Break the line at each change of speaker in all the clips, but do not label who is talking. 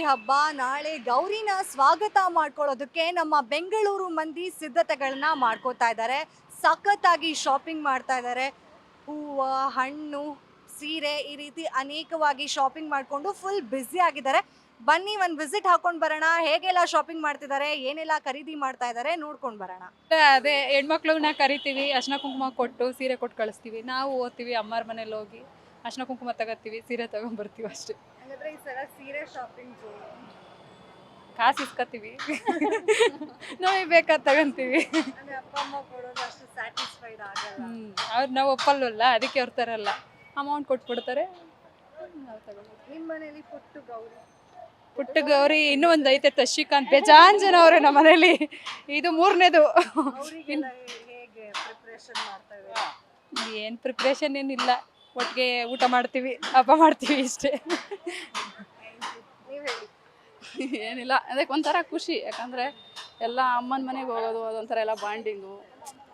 ಹಬ್ಬ. ನಾಳೆ ಗೌರಿನ ಸ್ವಾಗತ ಮಾಡ್ಕೊಳ್ಳೋದಕ್ಕೆ ನಮ್ಮ ಬೆಂಗಳೂರು ಮಂದಿ ಸಿದ್ಧತೆಗಳನ್ನ ಮಾಡ್ಕೋತಾ ಇದ್ದಾರೆ. ಸಖತ್ತಾಗಿ ಶಾಪಿಂಗ್ ಮಾಡ್ತಾ ಇದ್ದಾರೆ. ಹೂವು, ಹಣ್ಣು, ಸೀರೆ ಈ ರೀತಿ ಅನೇಕವಾಗಿ ಶಾಪಿಂಗ್ ಮಾಡಿಕೊಂಡು ಫುಲ್ ಬ್ಯುಸಿ ಆಗಿದ್ದಾರೆ. ಬನ್ನಿ ಒಂದು ವಿಸಿಟ್ ಹಾಕೊಂಡು ಬರೋಣ. ಹೇಗೆಲ್ಲ ಶಾಪಿಂಗ್ ಮಾಡ್ತಿದ್ದಾರೆ, ಏನೆಲ್ಲ ಖರೀದಿ ಮಾಡ್ತಾ ಇದ್ದಾರೆ ನೋಡ್ಕೊಂಡು ಬರೋಣ.
ಅದೇ ಹೆಣ್ಮಕ್ಳನ್ನ ಕರಿತೀವಿ, ಅರ್ಶಿನ ಕುಂಕುಮ ಕೊಟ್ಟು ಸೀರೆ ಕೊಟ್ಟು ಕಳಿಸ್ತೀವಿ. ನಾವು ಓದ್ತೀವಿ, ಅಮ್ಮರ ಮನೇಲಿ ಹೋಗಿ ಅರ್ಶಿನ ಕುಂಕುಮ ತಗೋತೀವಿ, ಸೀರೆ ತಗೊಂಡ್ಬರ್ತೀವಿ ಅಷ್ಟೇ.
ಹಾಗಾದ್ರೆ ಈ ಸಲ ಸೀರೆ ಶಾಪಿಂಗ್
ಕಾಸು ಇಸ್ಕೊತೀವಿ, ನಮಗೆ ಬೇಕಾದ ತಗೊಂತೀವಿ.
ಅಪ್ಪ ಅಮ್ಮ ಕೊಡೋದು ಅಷ್ಟು ಸ್ಯಾಟಿಸ್ಫೈಡ್ ಆಗಲ್ಲ.
ಅವ್ರು ನಾವು ಒಪ್ಪಲ್ವಲ್ಲ, ಅದಕ್ಕೆ ಅವ್ರು ತರಲ್ಲ, ಅಮೌಂಟ್ ಕೊಟ್ಬಿಡ್ತಾರೆ, ನಾವು ತಗೋಬೋದು.
ನಿಮ್ಮ ಮನೇಲಿ
ಪುಟ್ಟ ಗೌರಿ ಇನ್ನೂ ಒಂದು ಐತೆ, ತಶಿಕಾಂತ್, ಬೇಜಾನ್ ಜನ ಅವರೇ ನಮ್ಮ ಮನೇಲಿ. ಇದು 3ನೇದು.
ಹೇಗೆ ಪ್ರಿಪರೇಷನ್ ಮಾಡ್ತಾ ಇದ್ದಾರೆ?
ಏನು ಪ್ರಿಪ್ರೇಷನ್ ಏನಿಲ್ಲ, ಒಟ್ಟಿಗೆ ಊಟ ಮಾಡ್ತೀವಿ, ಹಬ್ಬ ಮಾಡ್ತೀವಿ ಇಷ್ಟೇ.
ನೀವು ಹೇಳಿ.
ಏನಿಲ್ಲ, ಅದಕ್ಕೆ ಒಂಥರ ಖುಷಿ. ಯಾಕಂದರೆ ಎಲ್ಲ ಅಮ್ಮನ ಮನೆಗೆ ಹೋಗೋದು, ಅದೊಂಥರ ಎಲ್ಲ ಬಾಂಡಿಂಗು,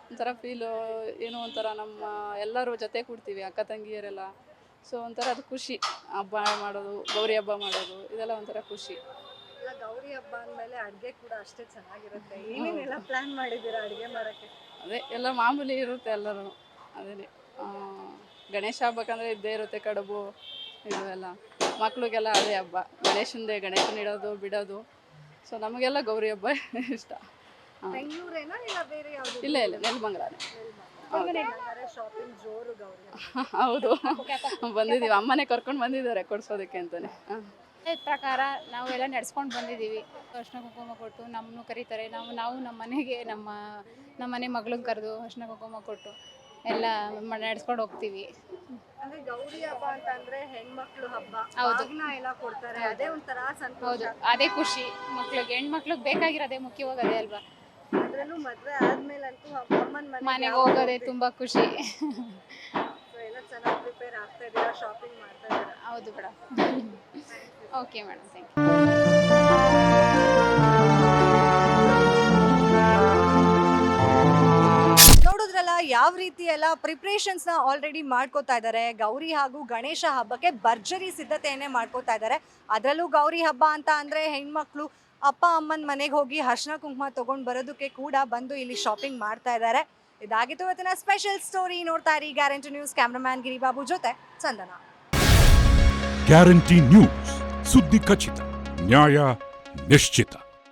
ಒಂಥರ ಫೀಲು. ಏನೋ ಒಂಥರ ನಮ್ಮ ಎಲ್ಲರೂ ಜೊತೆ ಕೂಡ್ತೀವಿ, ಅಕ್ಕ ತಂಗಿಯರೆಲ್ಲ. ಸೊ ಒಂಥರ ಅದು ಖುಷಿ. ಹಬ್ಬ ಮಾಡೋದು, ಗೌರಿ ಹಬ್ಬ ಮಾಡೋದು, ಇದೆಲ್ಲ ಒಂಥರ ಖುಷಿ.
ಗೌರಿ ಹಬ್ಬ ಅಂದಮೇಲೆ ಅಡುಗೆ ಕೂಡ ಅಷ್ಟೇ ಚೆನ್ನಾಗಿರುತ್ತೆ. ಏನೇನೆಲ್ಲ ಪ್ಲಾನ್ ಮಾಡಿದ್ದೀರಾ ಅಡುಗೆ ಮಾಡೋಕ್ಕೆ?
ಅದೇ ಎಲ್ಲ ಮಾಮೂಲಿ ಇರುತ್ತೆ ಎಲ್ಲರೂ. ಅದೇ ಗಣೇಶ ಹಬ್ಬಕ್ಕಂದ್ರೆ ಇದ್ದೇ ಇರುತ್ತೆ, ಕಡುಬು ಇದು ಎಲ್ಲ. ಮಕ್ಳಿಗೆಲ್ಲ ಅದೇ ಹಬ್ಬ, ಗಣೇಶನ ಇಡೋದು ಬಿಡೋದು. ಸೊ ನಮಗೆಲ್ಲ ಗೌರಿ ಹಬ್ಬ ಇಷ್ಟ.
ಬೆಂಗಳೂರೇನಾ ಇಲ್ಲ ಬೇರೆ ಯಾವುದು?
ಇಲ್ಲ ನೆಲಮಂಗಲನೇ.
ಶಾಪಿಂಗ್ ಜೋರು ಗೌರಿ.
ಹೌದು, ಬಂದಿದ್ದೀವಿ, ಅಮ್ಮನೇ ಕರ್ಕೊಂಡು ಬಂದಿದ್ದಾರೆ ಕೊಡ್ಸೋದಕ್ಕೆ ಅಂತಾನೆ.
ಪ್ರಕಾರ ನಾವು ಎಲ್ಲ ನಡೆಸ್ಕೊಂಡು ಬಂದಿದ್ದೀವಿ. ಅರ್ಶಿನ ಕುಂಕುಮ ಕೊಟ್ಟು ನಮ್ಮನ್ನು ಕರೀತಾರೆ, ನಾವು ನಮ್ಮ ಮನೆಗೆ ನಮ್ಮ ಮನೆ ಮಗಳಿಗೆ ಕರೆದು ಅರ್ಶಿನ ಕುಂಕುಮ ಕೊಟ್ಟು ಎಲ್ಲ ನಡೆಸ್ಕೊಂಡು ಹೋಗ್ತೀವಿ.
ಅಂದ್ರೆ ಗೌರಿ ಹಬ್ಬ ಅಂತ ಅಂದ್ರೆ ಹೆಣ್ಮಕ್ಳು ಹಬ್ಬ.
ಹೌದು.
ಬಾಗ್ನ ಎಲ್ಲ ಕೊಡ್ತಾರೆ, ಅದೇ ಒಂಥರ ಸಂತೋಷ.
ಹೌದು, ಅದೇ ಖುಷಿ. ಹೆಣ್ಮಕ್ಳಿಗೆ ಬೇಕಾಗಿರೋದೇ ಮುಖ್ಯವಾಗಿ ಅದೇ ಅಲ್ವಾ.
ಅದ್ರಲ್ಲೂ ಮದ್ವೆ ಆದ್ಮೇಲಂತೂ ಅಮ್ಮನ
ಮನೆಗೆ ಹೋಗೋದೇ ತುಂಬ ಖುಷಿ.
ಎಲ್ಲ ಚೆನ್ನಾಗಿ ಪ್ರಿಪೇರ್ ಆಗ್ತಾ ಇದ್ದೀರಾ, ಶಾಪಿಂಗ್ ಮಾಡ್ತಾ ಇದ್ದೀರಾ?
ಹೌದು madam. Okay madam, thank you.
ನೋಡಿದ್ರಲ್ಲ ಯಾವ ರೀತಿ ಎಲ್ಲ ಪ್ರಿಪ್ರೇಷನ್ಸ್ನ ಆಲ್ರೆಡಿ ಮಾಡ್ಕೋತಾ ಇದ್ದಾರೆ. ಗೌರಿ ಹಾಗೂ ಗಣೇಶ ಹಬ್ಬಕ್ಕೆ ಭರ್ಜರಿ ಸಿದ್ಧತೆಯನ್ನೇ ಮಾಡ್ಕೋತಾ ಇದ್ದಾರೆ. ಅದರಲ್ಲೂ ಗೌರಿ ಹಬ್ಬ ಅಂತ ಅಂದರೆ ಹೆಣ್ಮಕ್ಳು ಅಪ್ಪ ಅಮ್ಮನ ಮನೆಗೆ ಹೋಗಿ ಅರ್ಶಿನ ಕುಂಕುಮ ತೊಗೊಂಡು ಬರೋದಕ್ಕೆ ಕೂಡ ಬಂದು ಇಲ್ಲಿ ಶಾಪಿಂಗ್ ಮಾಡ್ತಾ ಇದ್ದಾರೆ. ಇದಾಗಿತ್ತು ಇವತ್ತಿನ ಸ್ಪೆಷಲ್ ಸ್ಟೋರಿ. ನೋಡ್ತಾ ಇರಿ ಗ್ಯಾರಂಟಿ ನ್ಯೂಸ್. ಕ್ಯಾಮ್ರಾಮ್ಯಾನ್ ಗಿರಿಬಾಬು ಜೊತೆ ಚಂದನ.
ಗ್ಯಾರಂಟಿ ನ್ಯೂಸ್, ಸುದ್ದಿ ಖಚಿತ, ನ್ಯಾಯ ನಿಶ್ಚಿತ.